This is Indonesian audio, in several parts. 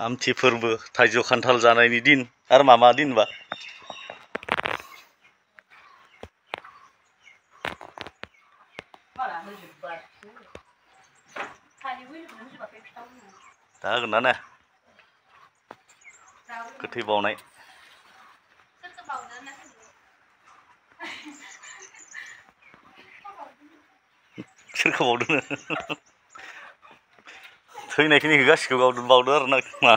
आमथि फोरबो थाइजौ खान्थाल जानायनि दिन आरो मा दिन बा दा होगोन ना गोथै बावनाय सोरखौ बावदों थैनायखिनिखौ गासिखौबो बावदो आरो ना मा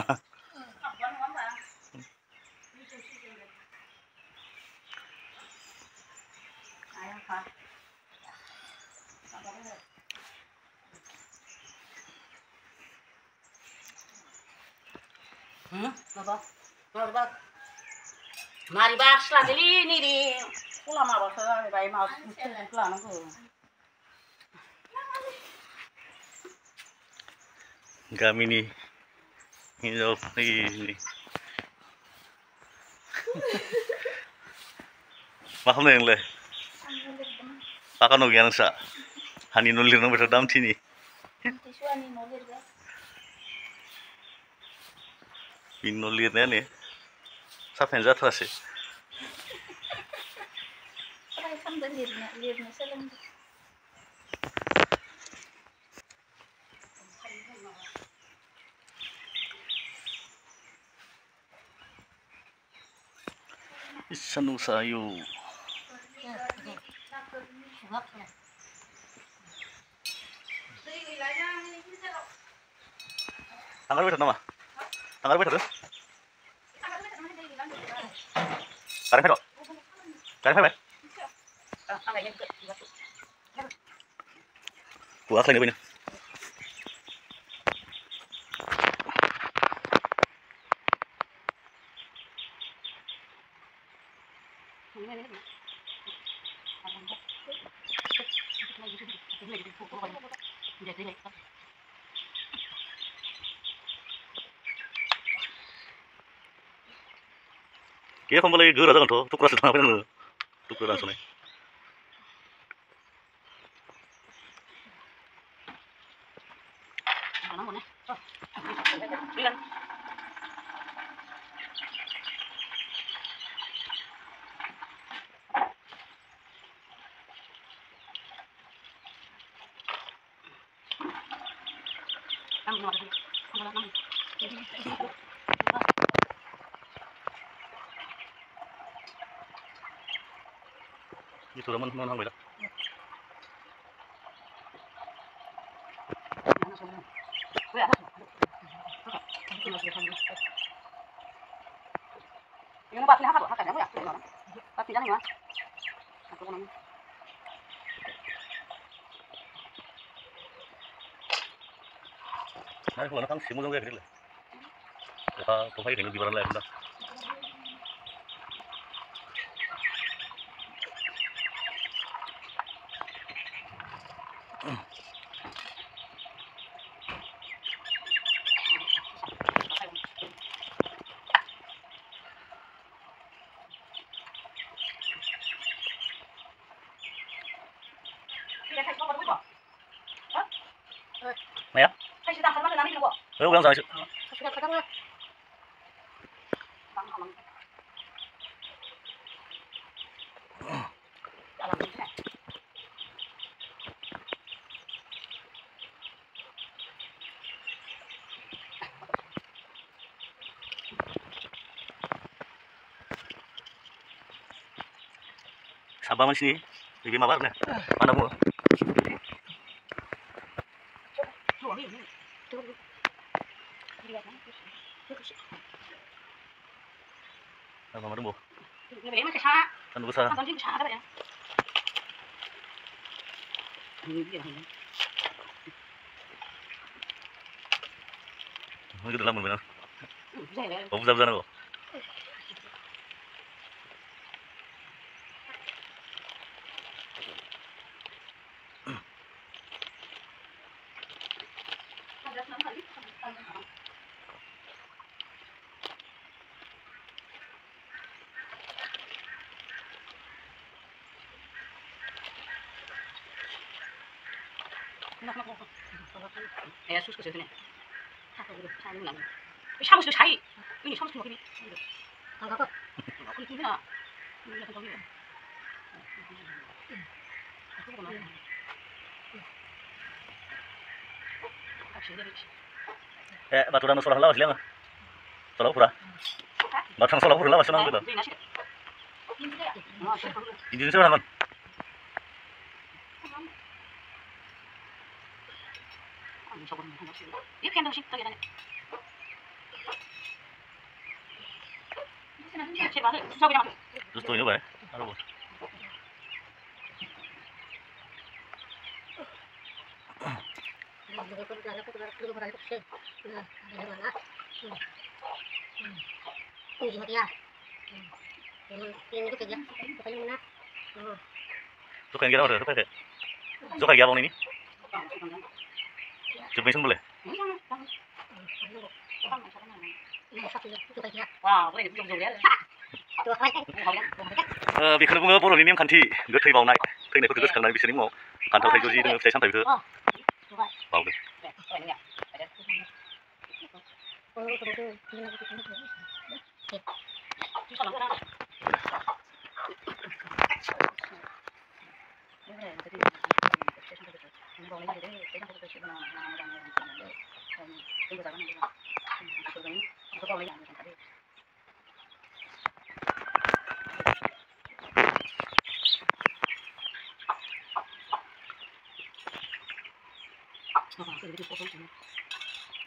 मारिबा स्लादोलै नैबे खला माबासो जाहैबाय माबा लानांगौ गामिनि हिनजावफोरनि मा खालामदों नोंलाय पाका न' गैया नोंस्रा हानि न' लिरनांबाय थादों आमथिनि बिनि न' लिरनायानो साफायानो जाथारासै सान्दुं गोसा आयौ थांगारबाय थादों नामा थांगारबाय थादों गारि फैबाय गवा खालायनो बैनो Kaya kembali gera jangan tuh, tukar sudah apa nih? Tukar langsung nih. Itu zaman mana beda? Yung bakit lahat ako kanya mo ya. Pati dyan mo. Ako ko naman. Nah, kalau nak simu dong kayak gini lah. Kau pakai ini di barang lain dah. Mày á? Ừ, đang rồi. Sabar mas ini, jadi mawar nih. Mana bu? Apa mana bu? Kan besar. Itu dalam benar. Oh, besar kok. Yesus ke sini. Aku udah cari lagi. 사무실도 자이. 이니 사무실 먹이니. 강가가. 그리 그냥. 이거 저기. Batu dan solah lawas liang. Solah pura. Batang solah pura lawas senang gitu. Ini sih kan. Terus tuh ini apa ya? Halo. Suka yang kira udah, suka kayak. Suka yang abang ini? Coba iseng boleh? Wow, boleh dùng đấy. Beखौनो बुङो बर'नि नेमखान्थि गोथै बावनाय थैनायफोरखौ गोसोखांनानै बिसोरनि मुङाव खान्थाल थाइजौ जि दोङो फिथाइ सामथाइफोरखौ बावदो।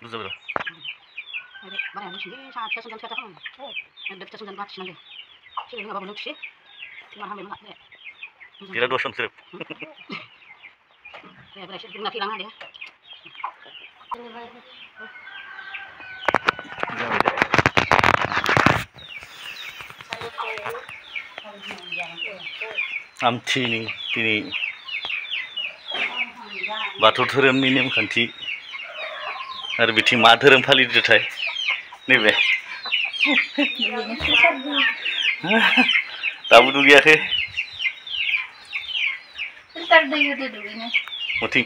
Lu zabar. Mana yang sih? Saya sudah cerita kan. Ada cerita sudah bahas nanti. Sih nggak apa-apa sih. Cuma hamil nggak deh. Kira 2 jam sirip. Ya berarti nggak hilang ada. Amtini ini Baथौ धोरोमनि नेमखान्थि आरो बिथिं मा धोरोम फालिदोंथाय नैबे दाबो दुगैयाखै मथिं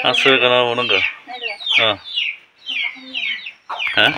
Asal kenapa nengga? Ah, hah?